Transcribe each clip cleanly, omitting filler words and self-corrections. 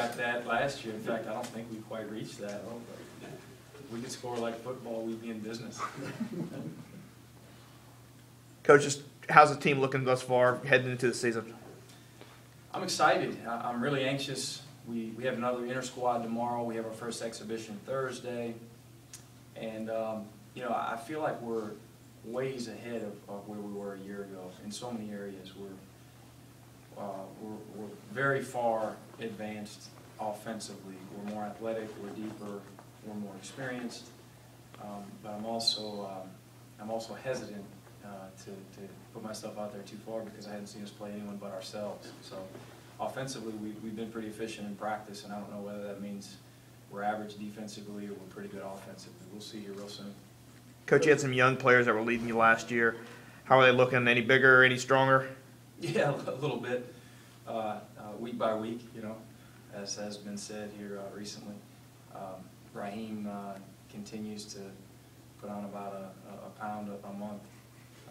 got that last year. In fact, I don't think we quite reached that. If we could score like football, we'd be in business. Coach, just how's the team looking thus far heading into the season? I'm excited. I'm really anxious. We have another inter-squad tomorrow. We have our first exhibition Thursday. And, you know, I feel like we're ways ahead of where we were a year ago in so many areas. We're very far advanced offensively. We're more athletic, we're deeper, we're more experienced. But I'm also hesitant to put myself out there too far because I hadn't seen us play anyone but ourselves. So offensively, we've been pretty efficient in practice, and I don't know whether that means we're average defensively or we're pretty good offensively. We'll see here real soon. Coach, you had some young players that were leading you last year. How are they looking? Any bigger, any stronger? Yeah, a little bit, week by week, you know, as has been said here recently. Raheem continues to put on about a pound a month.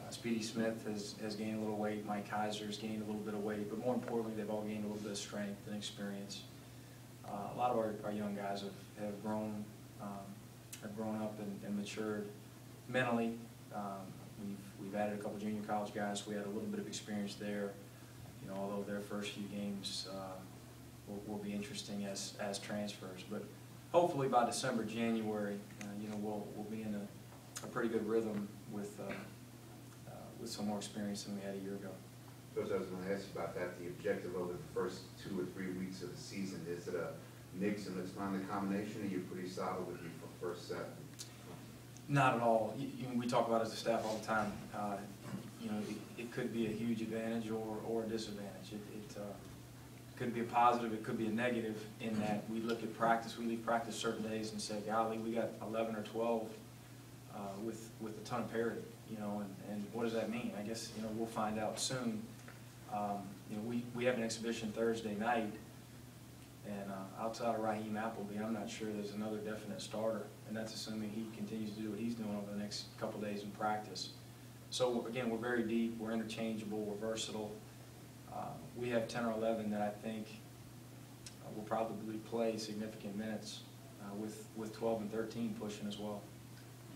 Speedy Smith has gained a little weight. Mike Kaiser's gained a little bit of weight, but more importantly, they've all gained a little bit of strength and experience. A lot of our young guys have grown up and matured mentally. We've added a couple junior college guys. We had a little bit of experience there. You know, although their first few games will be interesting as transfers, but hopefully by December, January, you know, we'll be in a pretty good rhythm with some more experience than we had a year ago. Coach, I was going to ask you about that. The objective over the first 2 or 3 weeks of the season, is it a mix and let's find the combination, or you're pretty solid with your first set? Not at all. We talk about it as a staff all the time. You know, it could be a huge advantage or a disadvantage. It could be a positive, it could be a negative in that we look at practice, we leave practice certain days and say, golly, we got 11 or 12 with a ton of parity, you know, and what does that mean? I guess, you know, we'll find out soon. You know, we have an exhibition Thursday night, and outside of Raheem Appleby, I'm not sure there's another definite starter, and that's assuming he continues to do what he's doing over the next couple of days in practice. So again, we're very deep, we're interchangeable, we're versatile. We have 10 or 11 that I think will probably play significant minutes with 12 and 13 pushing as well.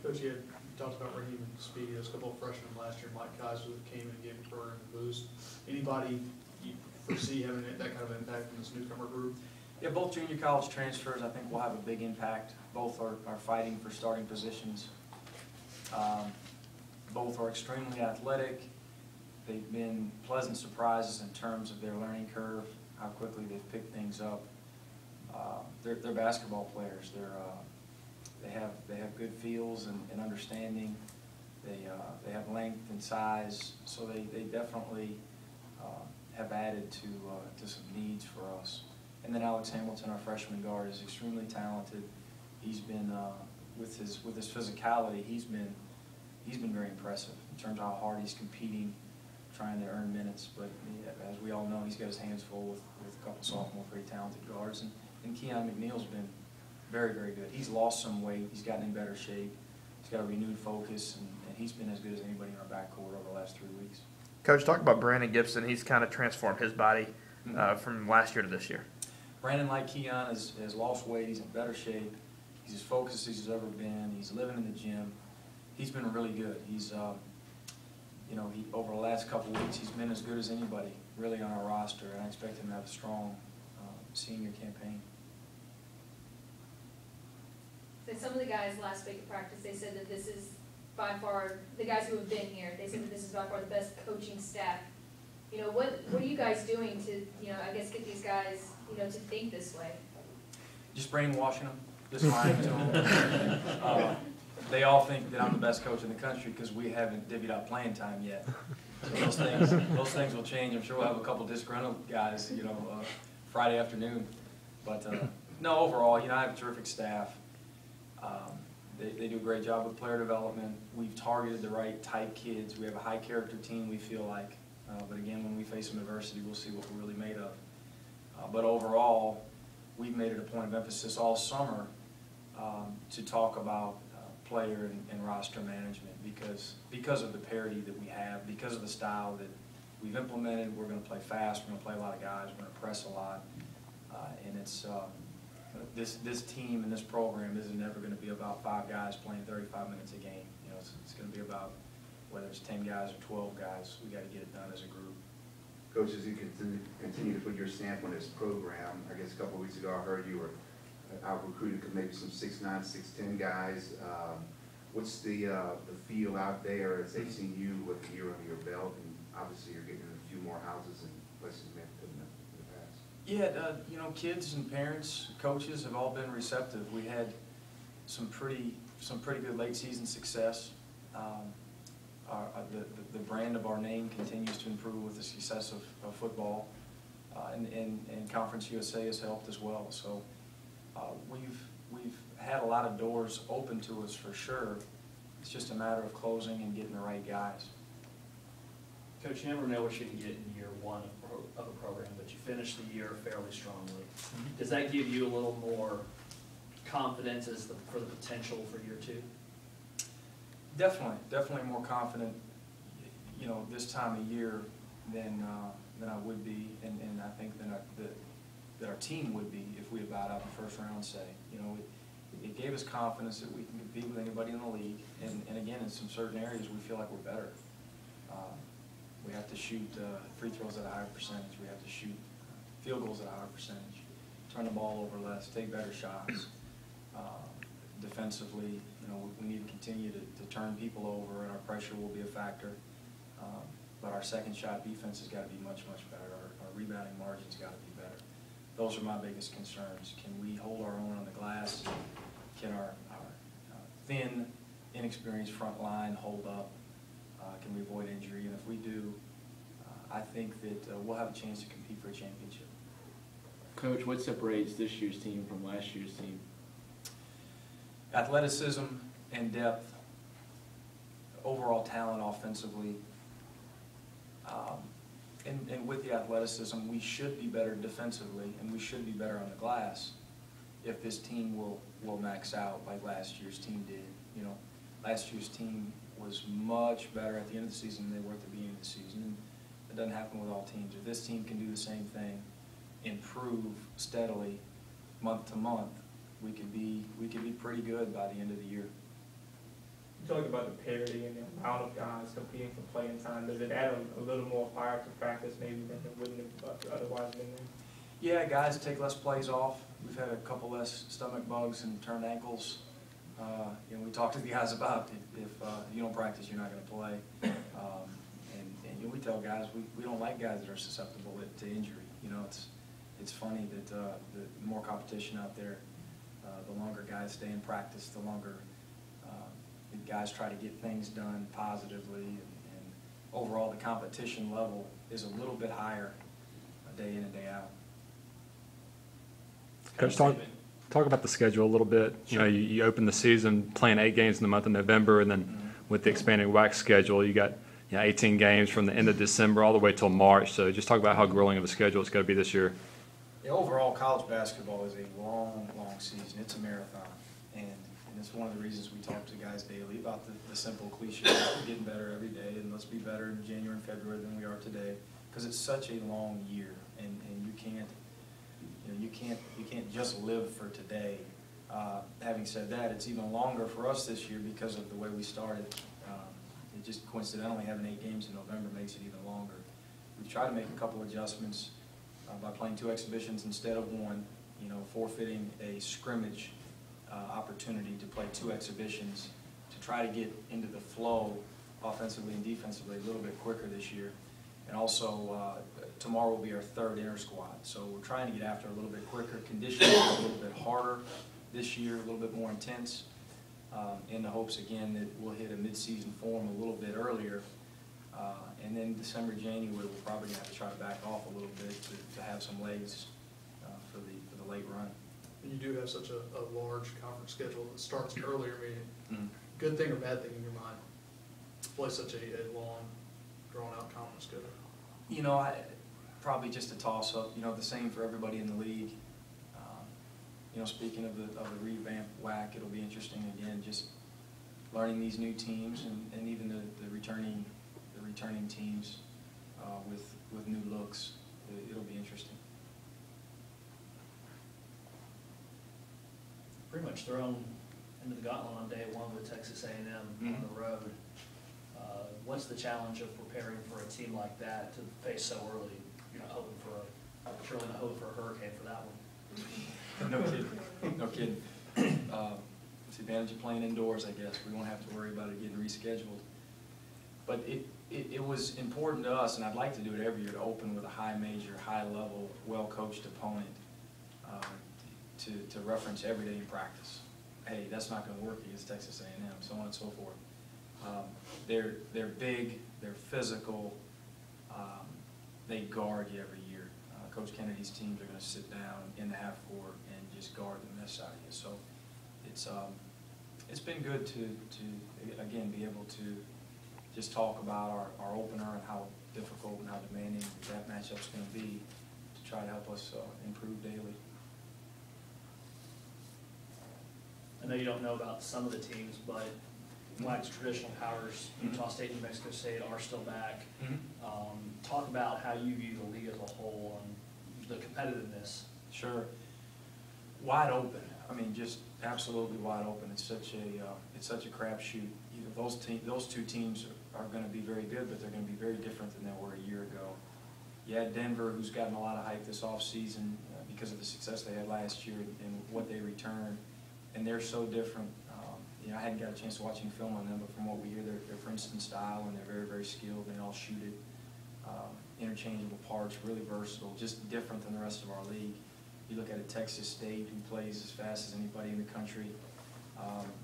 Coach, you talked about Raheem and Speedy. There's a couple of freshmen last year, Mike Kaiser, that came and gave the program a boost. Anybody you foresee having that kind of impact in this newcomer group? Yeah, both junior college transfers I think will have a big impact. Both are fighting for starting positions. Both are extremely athletic. They've been pleasant surprises in terms of their learning curve, how quickly they've picked things up. They're basketball players. They have good feels and understanding. They have length and size, so they definitely have added to some needs for us. And then Alex Hamilton, our freshman guard, is extremely talented. He's been with his physicality, he's been very impressive in terms of how hard he's competing, trying to earn minutes. But as we all know, he's got his hands full with a couple sophomore pretty talented guards. And Keon McNeil's been very, very good. He's lost some weight. He's gotten in better shape. He's got a renewed focus, and he's been as good as anybody in our backcourt over the last 3 weeks. Coach, talk about Brandon Gibson. He's kind of transformed his body from last year to this year. Brandon, like Keon, has lost weight. He's in better shape. He's as focused as he's ever been. He's living in the gym. He's been really good. He's, you know, over the last couple of weeks, he's been as good as anybody really on our roster, and I expect him to have a strong senior campaign. So some of the guys last week at practice, they said that this is by far, the guys who have been here, they said that this is by far the best coaching staff. You know, what are you guys doing to, you know, I guess get these guys, you know, to think this way? Just brainwashing them, just lying to them. They all think that I'm the best coach in the country because we haven't divvied up playing time yet. So those things will change. I'm sure we'll have a couple disgruntled guys, you know, Friday afternoon. But no, overall, you know, I have a terrific staff. They do a great job with player development. We've targeted the right type kids. We have a high character team, we feel like. But again, when we face some adversity, we'll see what we're really made of. But overall, we've made it a point of emphasis all summer to talk about player and roster management because of the parity that we have, because of the style that we've implemented. We're going to play fast. We're going to play a lot of guys. We're going to press a lot. And it's, this team and this program isn't ever going to be about 5 guys playing 35 minutes a game. You know, it's going to be about whether it's 10 guys or 12 guys. We got to get it done as a group. Coach, as you continue to put your stamp on this program, I guess a couple of weeks ago I heard you were out recruiting maybe some 6'9", 6'10" guys. What's the feel out there as they've seen you with a year under your belt, and obviously you're getting a few more houses and places you haven't put in the past? Yeah, you know, kids and parents, coaches have all been receptive. We had some pretty good late season success. The brand of our name continues to improve with the success of football, and Conference USA has helped as well. So we've had a lot of doors open to us for sure. It's just a matter of closing and getting the right guys. Coach, you never know what you can get in year one of a program, but you finish the year fairly strongly. Does that give you a little more confidence for the potential for year two? Definitely more confident, you know, this time of year than I would be, and I think that our team would be if we had bowed out in the first round, say. You know, it gave us confidence that we can compete with anybody in the league, and again, in some certain areas, we feel like we're better. We have to shoot free throws at a higher percentage. We have to shoot field goals at a higher percentage, turn the ball over less, take better shots. Defensively, you know, we need to continue to turn people over, and our pressure will be a factor. But our second shot defense has got to be much better. Our rebounding margin's got to be better. Those are my biggest concerns. Can we hold our own on the glass? Can our thin, inexperienced front line hold up? Can we avoid injury? And if we do, I think that we'll have a chance to compete for a championship. Coach, what separates this year's team from last year's team? Athleticism and depth, overall talent offensively, and with the athleticism, we should be better defensively, and we should be better on the glass if this team will max out like last year's team did. You know, last year's team was much better at the end of the season than they were at the beginning of the season, and it doesn't happen with all teams. If this team can do the same thing, improve steadily month to month, we could be pretty good by the end of the year. You talked about the parity and the amount of guys competing for playing time. Does it add a little more fire to practice maybe than it wouldn't have otherwise been there? Yeah, guys take less plays off. We've had a couple less stomach bugs and turned ankles. You know, we talk to the guys about if you don't practice, you're not going to play. And you know, we tell guys we don't like guys that are susceptible to injury. You know, it's funny that the more competition out there, the longer guys stay in practice, the longer the guys try to get things done positively, and overall the competition level is a little bit higher day in and day out. Coach, talk about the schedule a little bit. You know, you open the season playing 8 games in the month of November, and then with the expanding WAC schedule, you got 18 games from the end of December all the way till March. So just talk about how grueling of a schedule it's going to be this year. Yeah, overall, college basketball is a long season. It's a marathon, and it's one of the reasons we talk to guys daily about the simple cliche, we're getting better every day, and let's be better in January and February than we are today, because it's such a long year, and you can't just live for today. Having said that, it's even longer for us this year because of the way we started. It just coincidentally having 8 games in November makes it even longer. We've tried to make a couple adjustments by playing 2 exhibitions instead of 1, you know, forfeiting a scrimmage opportunity to play 2 exhibitions to try to get into the flow offensively and defensively a little bit quicker this year. And also, tomorrow will be our 3rd inter-squad, so we're trying to get after a little bit quicker. Conditioning is a little bit harder this year, a little bit more intense, in the hopes, again, that we'll hit a mid-season form a little bit earlier. And then December, January, we're probably going to have to try to back off a little bit to have some legs for the late run. And you do have such a large conference schedule that starts earlier, meaning, Mm-hmm. good thing or bad thing in your mind, to play such a long, drawn-out conference schedule? You know, probably just a toss-up. You know, the same for everybody in the league. You know, speaking of the revamped WAC, it'll be interesting again, just learning these new teams and even the returning teams with new looks. It'll be interesting. pretty much thrown into the gauntlet on day one with Texas A&M on the road. What's the challenge of preparing for a team like that to face so early? You're not hoping surely not hoping for a hurricane for that one. No kidding, no kidding. It's the advantage of playing indoors, I guess. We won't have to worry about it getting rescheduled. But it was important to us, and I'd like to do it every year, to open with a high major, high level, well-coached opponent, to reference every day in practice. Hey, that's not gonna work against Texas A&M, so on and so forth. They're big, they're physical, they guard you every year. Coach Kennedy's teams are gonna sit down in the half court and just guard the mess out of you. So it's been good to again, be able to just talk about our opener and how difficult and how demanding that matchup's gonna be to try to help us improve daily. I know you don't know about some of the teams, but WAC's traditional powers, Utah State and New Mexico State, are still back. Talk about how you view the league as a whole and the competitiveness. Sure. Wide open. I mean, just absolutely wide open. It's such a crapshoot. Those two teams are going to be very good, but they're going to be very different than they were a year ago. You had Denver, who's gotten a lot of hype this offseason because of the success they had last year and what they returned, and they're so different. I hadn't got a chance to watch any film on them, but from what we hear, they're Princeton style, and they're very, very skilled. They all shoot it. Interchangeable parts, really versatile, just different than the rest of our league. You look at a Texas State who plays as fast as anybody in the country,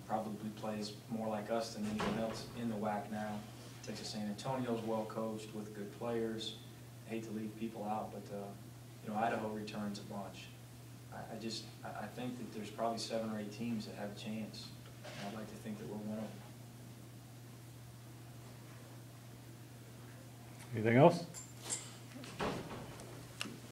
probably plays more like us than anyone else in the WAC now. Texas San Antonio's well coached with good players. I hate to leave people out, but Idaho returns a bunch. I think that there's probably 7 or 8 teams that have a chance. And I'd like to think that we're one of them. Anything else?